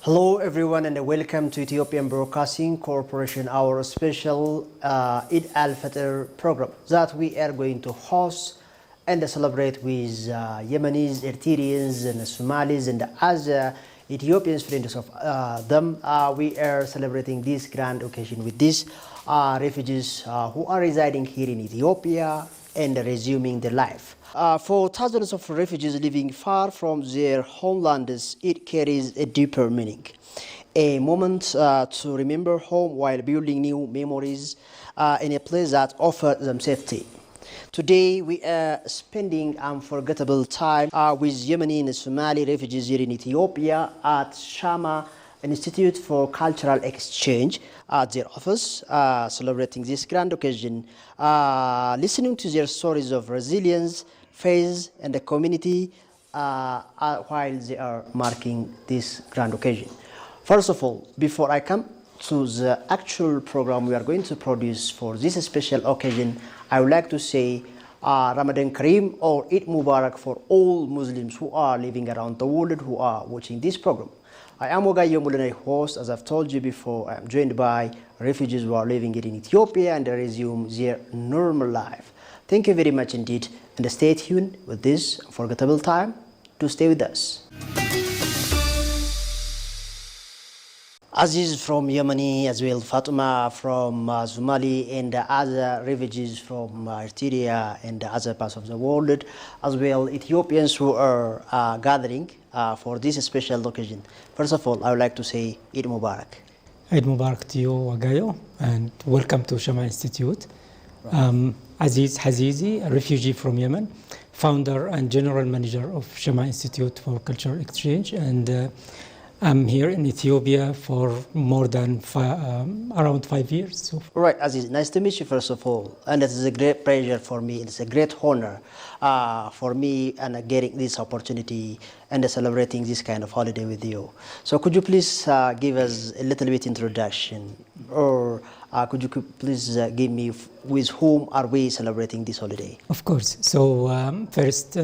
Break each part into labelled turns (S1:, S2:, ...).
S1: Hello everyone and welcome to Ethiopian Broadcasting Corporation, our special Eid al-Fitr program that we are going to host and celebrate with Yemenis, Eritreans and Somalis and other Ethiopians, friends of them. We are celebrating this grand occasion with these refugees who are residing here in Ethiopia and resuming their life. For thousands of refugees living far from their homelands, it carries a deeper meaning. A moment to remember home while building new memories in a place that offers them safety. Today, we are spending unforgettable time with Yemeni and Somali refugees here in Ethiopia at Shama Institute for Cultural Exchange at their office, celebrating this grand occasion, listening to their stories of resilience, faith, and the community while they are marking this grand occasion. First of all, before I come to the actual program we are going to produce for this special occasion, I would like to say Ramadan Kareem or Eid Mubarak for all Muslims who are living around the world who are watching this program. I am Ogayo Mulanay, host. As I've told you before, I am joined by refugees who are living here in Ethiopia and they resume their normal life. Thank you very much indeed, and stay tuned with this unforgettable time to stay with us. Aziz from Yemeni as well, Fatima from Somali, and other refugees from Eritrea and other parts of the world, as well Ethiopians who are gathering for this special occasion. First of all, I would like to say Eid Mubarak.
S2: Eid Mubarak to you, Wagayo, and welcome to Shama Institute. Aziz Hazizi, a refugee from Yemen, founder and general manager of Shama Institute for Cultural Exchange, and I'm here in Ethiopia for more than around 5 years. So.
S1: Right, Aziz, nice to meet you first of all, and it is a great pleasure for me. It's a great honor for me and getting this opportunity and celebrating this kind of holiday with you. So could you please give us a little bit introduction, or could you please give me with whom are we celebrating this holiday?
S2: Of course. So first,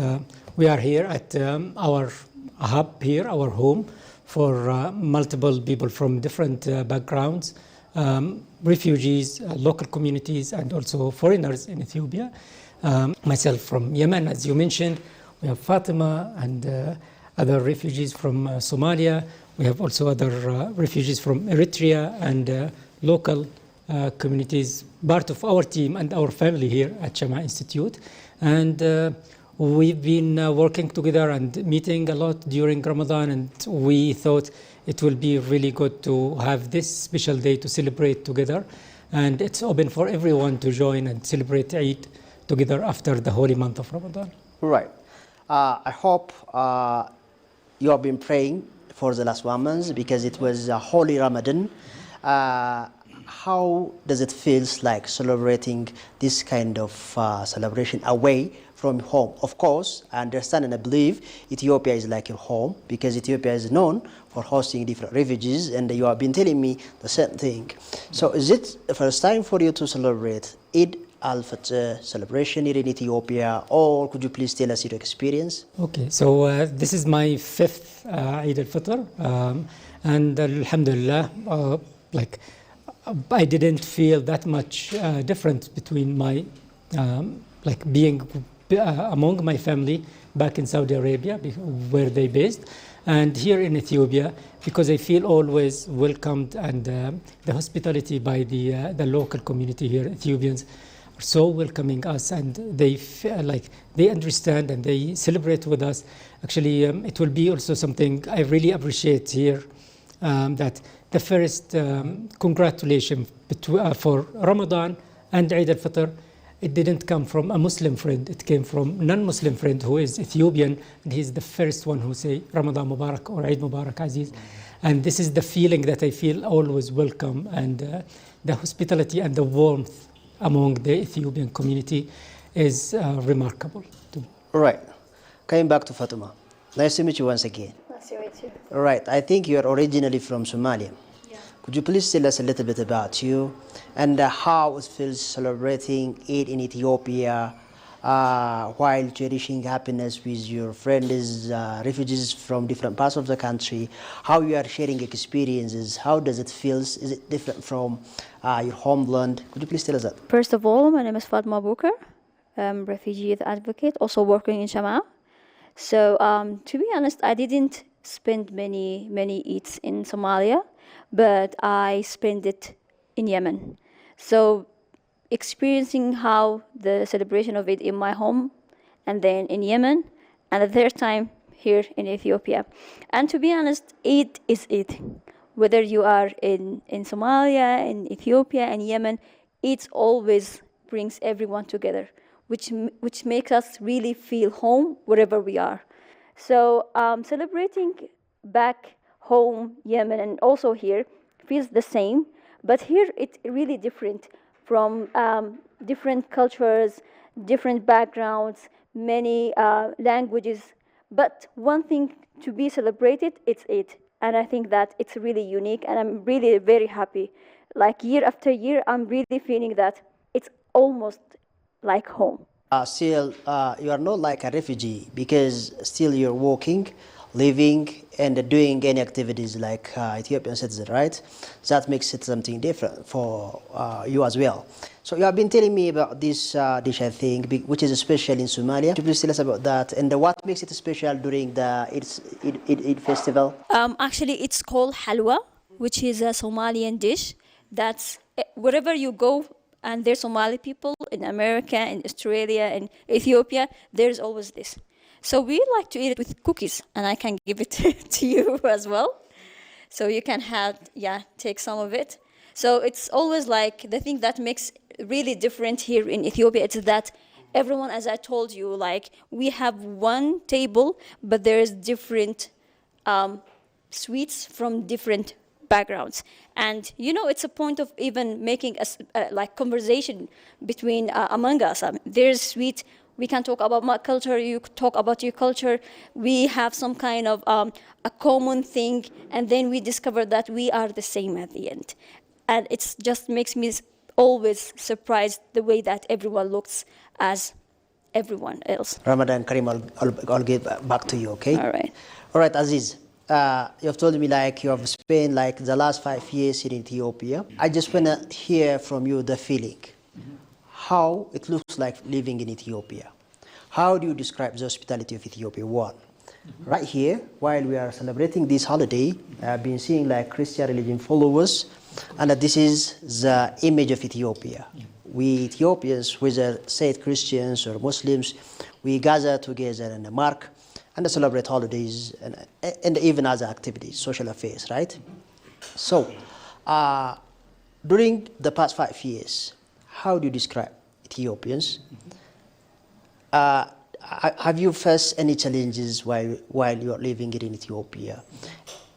S2: we are here at our hub here, our home, for multiple people from different backgrounds, refugees, local communities, and also foreigners in Ethiopia. Myself from Yemen, as you mentioned, we have Fatima and other refugees from Somalia. We have also other refugees from Eritrea and local communities, part of our team and our family here at Shama Institute. And we've been working together and meeting a lot during Ramadan, and we thought it will be really good to have this special day to celebrate together. And it's open for everyone to join and celebrate Eid together after the holy month of Ramadan.
S1: Right. I hope you have been praying for the last 1 month because it was a holy Ramadan. How does it feel like celebrating this kind of celebration away from home? Of course, I understand and I believe Ethiopia is like your home because Ethiopia is known for hosting different refugees, and you have been telling me the same thing. So is it the first time for you to celebrate Eid al-Fitr celebration here in Ethiopia, or could you please tell us your experience?
S2: Okay, so this is my 5th Eid al-Fitr, and Alhamdulillah, I didn't feel that much difference between my being among my family back in Saudi Arabia, where they based, and here in Ethiopia, because I feel always welcomed, and the hospitality by the local community here, Ethiopians, are so welcoming us, and they feel they understand and they celebrate with us. Actually, it will be also something I really appreciate here, that the first congratulation for Ramadan and Eid al-Fitr, it didn't come from a Muslim friend, it came from non-Muslim friend who is Ethiopian, and he's the first one who say Ramadan Mubarak or Eid Mubarak Aziz. And this is the feeling that I feel always welcome, and the hospitality and the warmth among the Ethiopian community is remarkable to me.
S1: Right. Coming back to Fatima. Nice to meet you once again.
S3: Nice to meet you.
S1: Right. I think you are originally from Somalia.
S3: Yeah.
S1: Could you please tell us a little bit about you and how it feels celebrating Eid in Ethiopia while cherishing happiness with your friends, refugees from different parts of the country, how you are sharing experiences, how does it feel? Is it different from your homeland? Could you please tell us that?
S3: First of all, my name is Fatma Booker. I'm refugee youth advocate, also working in Shamaa. So to be honest, I didn't spend many Eids in Somalia, but I spent it in Yemen. So experiencing how the celebration of it in my home, and then in Yemen, and the third time here in Ethiopia. And to be honest, Eid is Eid. Whether you are in Somalia, in Ethiopia, and Yemen, it always brings everyone together, which makes us really feel home wherever we are. So celebrating back home, Yemen, and also here feels the same, but here it's really different from different cultures, different backgrounds, many languages. But one thing to be celebrated, it's it. And I think that it's really unique, and I'm really very happy. Like year after year, I'm really feeling that it's almost like home.
S1: Still, you are not like a refugee because still you're working, living, and doing any activities like Ethiopian citizen, right? That makes it something different for you as well. So you have been telling me about this dish, I think, which is special in Somalia. Could you please tell us about that and what makes it special during the Eid festival?
S3: Actually, it's called halwa, which is a Somalian dish. That's wherever you go, and there's Somali people in America, in Australia, in Ethiopia, there's always this. So we like to eat it with cookies, and I can give it to you as well. So you can take some of it. So it's always like the thing that makes really different here in Ethiopia, it's that everyone, as I told you, like we have one table, but there's different sweets from different backgrounds. And it's a point of even making a like conversation between among us. There's sweet. We can talk about my culture. You talk about your culture. We have some kind of a common thing, and then we discover that we are the same at the end. And it just makes me always surprised the way that everyone looks as everyone else.
S1: Ramadan Karim, I'll get back to you, okay? All right, Aziz. You have told me like you have spent like the last 5 years in Ethiopia. I just want to hear from you the feeling. How it looks like living in Ethiopia. How do you describe the hospitality of Ethiopia? One, right here, while we are celebrating this holiday, I've been seeing like Christian religion followers, and this is the image of Ethiopia. We Ethiopians, whether said Christians or Muslims, we gather together in a mark and celebrate holidays and even other activities, social affairs, right? So, during the past 5 years, how do you describe Ethiopians? Have you faced any challenges while you are living in Ethiopia?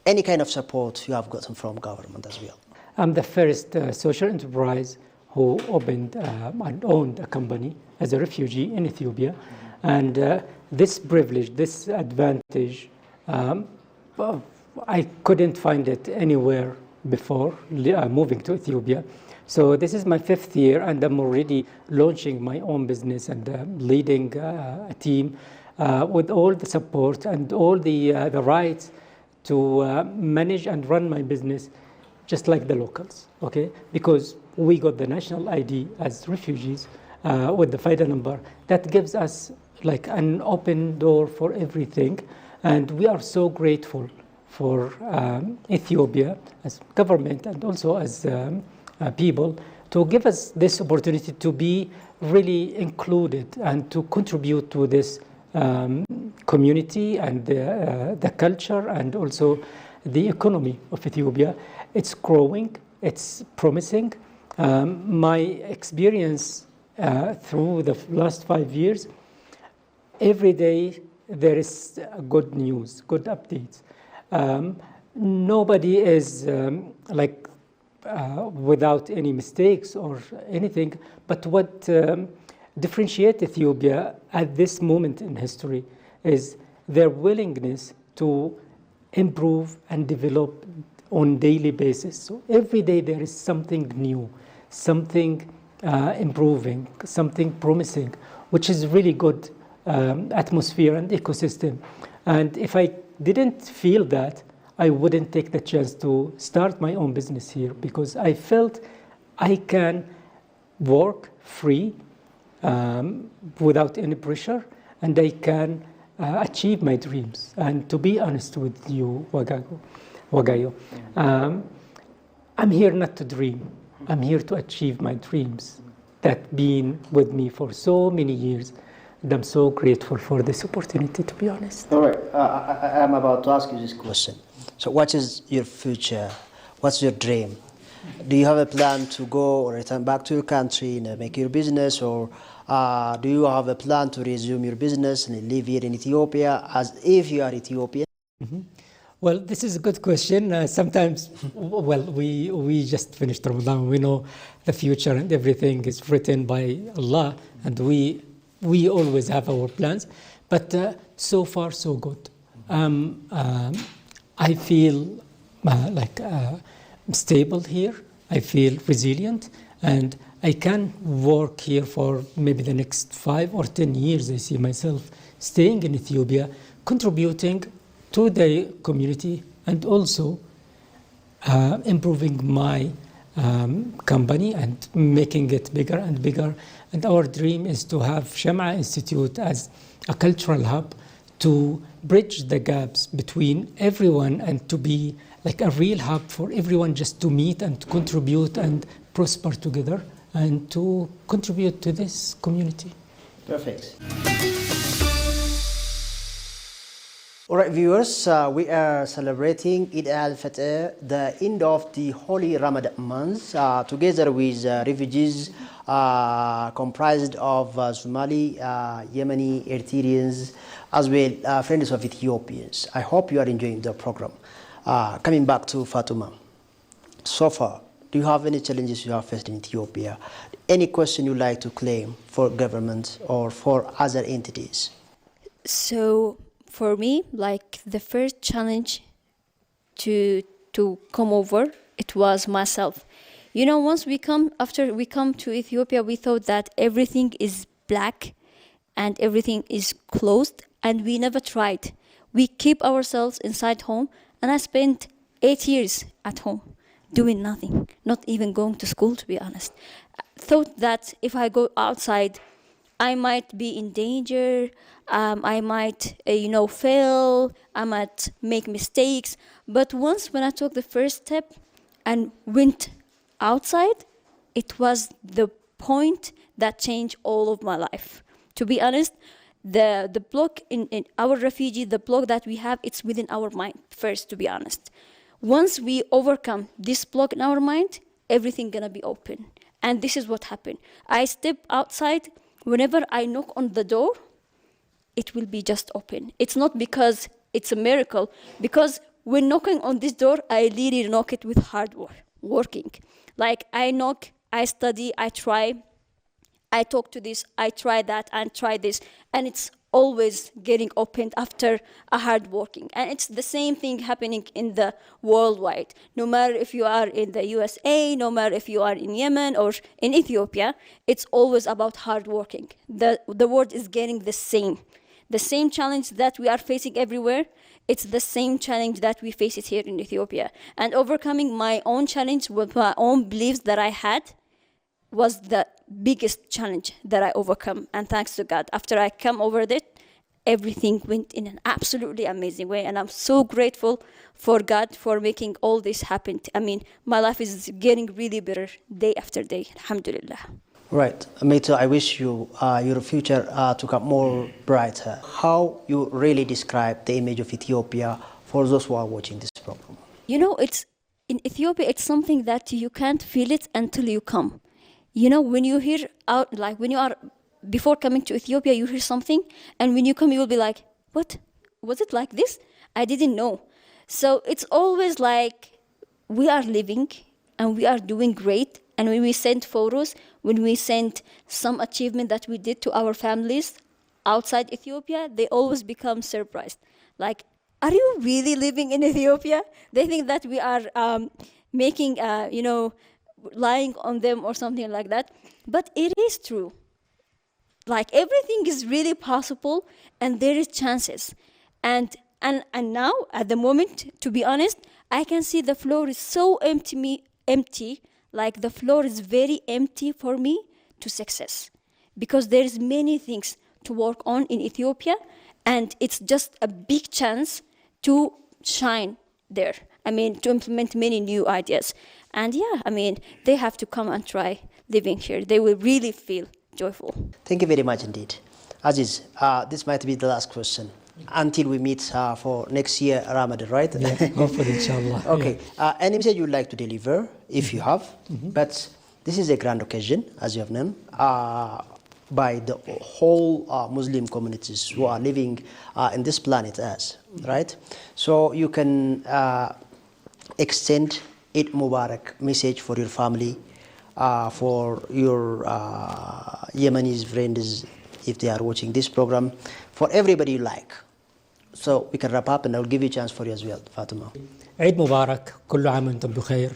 S1: Any kind of support you have gotten from government as well?
S2: I'm the first social enterprise who opened and owned a company as a refugee in Ethiopia. And this privilege, this advantage, I couldn't find it anywhere before moving to Ethiopia. So this is my 5th year, and I'm already launching my own business and leading a team with all the support and all the rights to manage and run my business just like the locals, okay? Because we got the national ID as refugees with the FIDA number. That gives us like an open door for everything. And we are so grateful for Ethiopia as government and also as people to give us this opportunity to be really included and to contribute to this community and the culture and also the economy of Ethiopia. It's growing, it's promising. My experience through the last 5 years, every day there is good news, good updates. Nobody is without any mistakes or anything, but what differentiates Ethiopia at this moment in history is their willingness to improve and develop on daily basis. So every day there is something new, something improving, something promising. which is really good atmosphere and ecosystem. And if I didn't feel that, I wouldn't take the chance to start my own business here, because I felt I can work free without any pressure, and I can achieve my dreams. And to be honest with you, Wagayo, I'm here not to dream. I'm here to achieve my dreams that been with me for so many years. And I'm so grateful for this opportunity, to be honest.
S1: All right, I'm about to ask you this question. So what is your future? What's your dream? Do you have a plan to go or return back to your country and make your business, or do you have a plan to resume your business and live here in Ethiopia as if you are Ethiopian?
S2: Mm-hmm. Well, this is a good question. Sometimes, well, we just finished Ramadan. We know the future and everything is written by Allah, and we always have our plans. But so far, so good. I feel like stable here. I feel resilient, and I can work here for maybe the next 5 or 10 years. I see myself staying in Ethiopia, contributing to the community, and also improving my company and making it bigger and bigger. And our dream is to have Sham'a Institute as a cultural hub to bridge the gaps between everyone and to be like a real hub for everyone just to meet and contribute and prosper together and to contribute to this community.
S1: Perfect. All right, viewers, we are celebrating Eid al-Fitr, the end of the holy Ramadan month, together with refugees comprised of Somali, Yemeni, Eritreans, as well friends of Ethiopians. I hope you are enjoying the program. Coming back to Fatuma, so far, do you have any challenges you have faced in Ethiopia? Any question you like to claim for government or for other entities?
S3: So for me, like the first challenge to come over, it was myself. You know, after we come to Ethiopia, we thought that everything is black and everything is closed, and we never tried. We keep ourselves inside home, and I spent 8 years at home doing nothing, not even going to school, to be honest. Thought that if I go outside, I might be in danger, I might, fail, I might make mistakes. But once when I took the first step and went outside, it was the point that changed all of my life. To be honest, the block in our refugee, the block that we have, it's within our mind first, to be honest. Once we overcome this block in our mind, everything gonna be open. And this is what happened. I step outside, whenever I knock on the door, it will be just open. It's not because it's a miracle, because when knocking on this door, I really knock it with hard working. Like I knock, I study, I try, I talk to this, I try that and try this, and it's always getting opened after a hard working. And it's the same thing happening in the worldwide. No matter if you are in the USA, no matter if you are in Yemen or in Ethiopia, it's always about hard working. The world is getting the same. The same challenge that we are facing everywhere, it's the same challenge that we face it here in Ethiopia. And overcoming my own challenge with my own beliefs that I had was the biggest challenge that I overcome. And thanks to God, after I come over it, everything went in an absolutely amazing way. And I'm so grateful for God for making all this happen. I mean, my life is getting really better day after day. Alhamdulillah.
S1: Right. Me too. I wish you your future to come more brighter. How you really describe the image of Ethiopia for those who are watching this program?
S3: You know, it's in Ethiopia, it's something that you can't feel it until you come. You know, when you hear out, like when you are, before coming to Ethiopia, you hear something, and when you come, you will be like, what? Was it like this? I didn't know. So it's always like we are living and we are doing great. And when we send photos, when we send some achievement that we did to our families outside Ethiopia, they always become surprised. Like, are you really living in Ethiopia? They think that we are making, lying on them or something like that. But it is true. like everything is really possible, and there is chances. And now at the moment, to be honest, I can see the floor is so empty. Like the floor is very empty for me to success, because there is many things to work on in Ethiopia, and it's just a big chance to shine there. I mean, to implement many new ideas. And yeah, I mean, they have to come and try living here. They will really feel joyful.
S1: Thank you very much indeed. Aziz, this might be the last question until we meet for next year Ramadan, right?
S2: Yeah, hopefully, inshallah.
S1: Okay. Any message you'd like to deliver, if you have, but this is a grand occasion, as you have known, by the whole Muslim communities who are living in this planet Earth, right? So you can extend Eid Mubarak message for your family, for your Yemenis friends, if they are watching this program, for everybody you like. So we can wrap up, and I'll give you a chance for you as well, Fatima.
S2: عيد مبارك كل عام وانتم بخير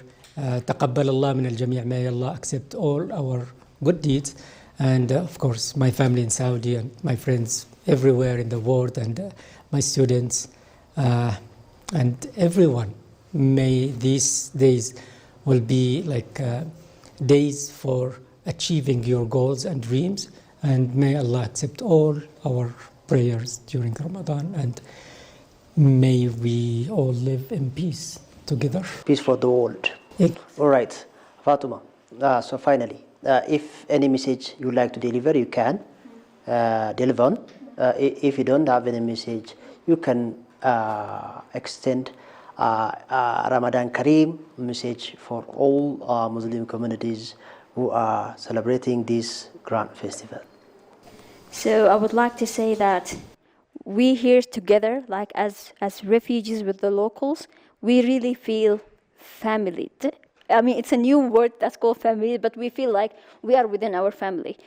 S2: تقبل الله من الجميع. May Allah accept all our good deeds, and of course my family in Saudi and my friends everywhere in the world, and my students and everyone. May these days will be like days for achieving your goals and dreams, and may Allah accept all our prayers during Ramadan, and may we all live in peace together.
S1: Peace for the world. All right, Fatima. So finally, if any message you like to deliver, you can deliver on. If you don't have any message, you can extend Ramadan Kareem message for all Muslim communities who are celebrating this grand festival.
S3: So I would like to say that we here together, like as refugees with the locals, we really feel family. I mean, it's a new word that's called family, but we feel like we are within our family.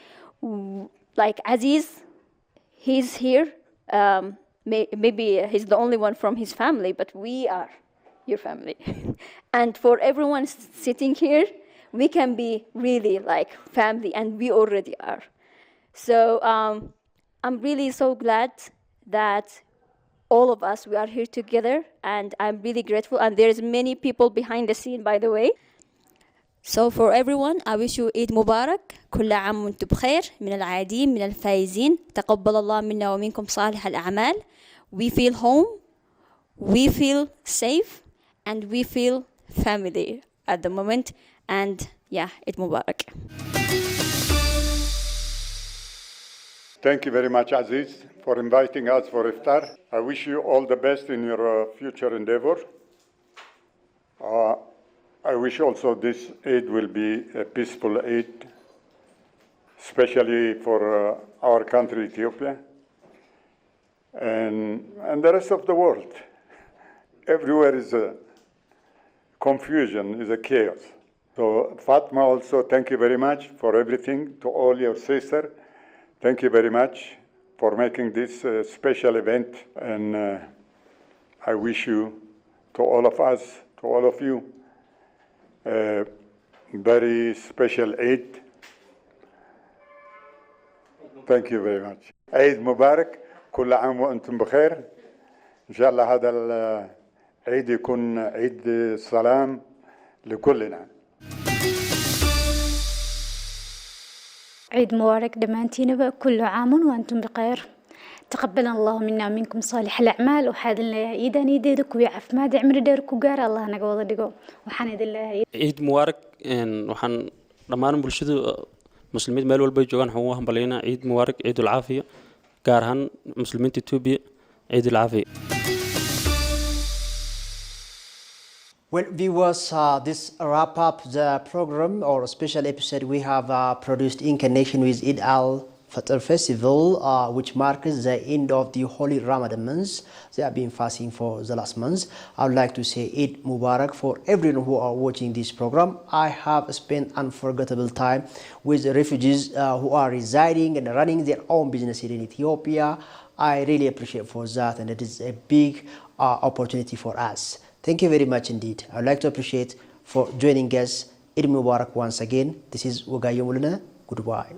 S3: Like Aziz, he's here. Maybe he's the only one from his family, but we are your family. And for everyone sitting here, we can be really like family, and we already are. So I'm really so glad that all of us, we are here together, and I'm really grateful. And there's many people behind the scene, by the way. So for everyone, I wish you Eid Mubarak. كل عام وانتم بخير من العايدين من الفايزين تقبل الله منا ومنكم صالح الأعمال. We feel home, we feel safe, and we feel family at the moment. And yeah, Eid Mubarak.
S4: Thank you very much, Aziz, for inviting us for iftar. I wish you all the best in your future endeavor. I wish also this Eid will be a peaceful Eid, especially for our country, Ethiopia, and the rest of the world. Everywhere is a confusion, is a chaos. So Fatma, also thank you very much for everything, to all your sisters. Thank you very much for making this special event, and I wish you, to all of us, to all of you, a very special Eid. Thank you very much. Eid Mubarak, كل عام وأنتم بخير. إن شاء الله هذا العيد يكون عيد سلام لكلنا.
S5: عيد مبارك دمانتينبا كل عام وأنتم بخير تقبل الله منا ومنكم صالح الأعمال وحاد الله إيدان يديدك ويعف ما دعمر ديرك وقار الله نقوض دقو وحان الله
S6: عيد مبارك وحان رمان بلشدو مسلمين مال والبي جوغان حوهم بلينا عيد مبارك عيد العافية قارهن مسلمين تتوبي عيد العافية.
S1: Well, viewers, this wrap up the program or special episode we have produced in connection with Eid al-Fitr Festival, which marks the end of the holy Ramadan month. They have been fasting for the last month. I would like to say Eid Mubarak for everyone who are watching this program. I have spent unforgettable time with the refugees who are residing and running their own business here in Ethiopia. I really appreciate for that, and it is a big opportunity for us. Thank you very much indeed. I would like to appreciate for joining us. Eid Mubarak once again. This is Wagayo Muluna. Goodbye.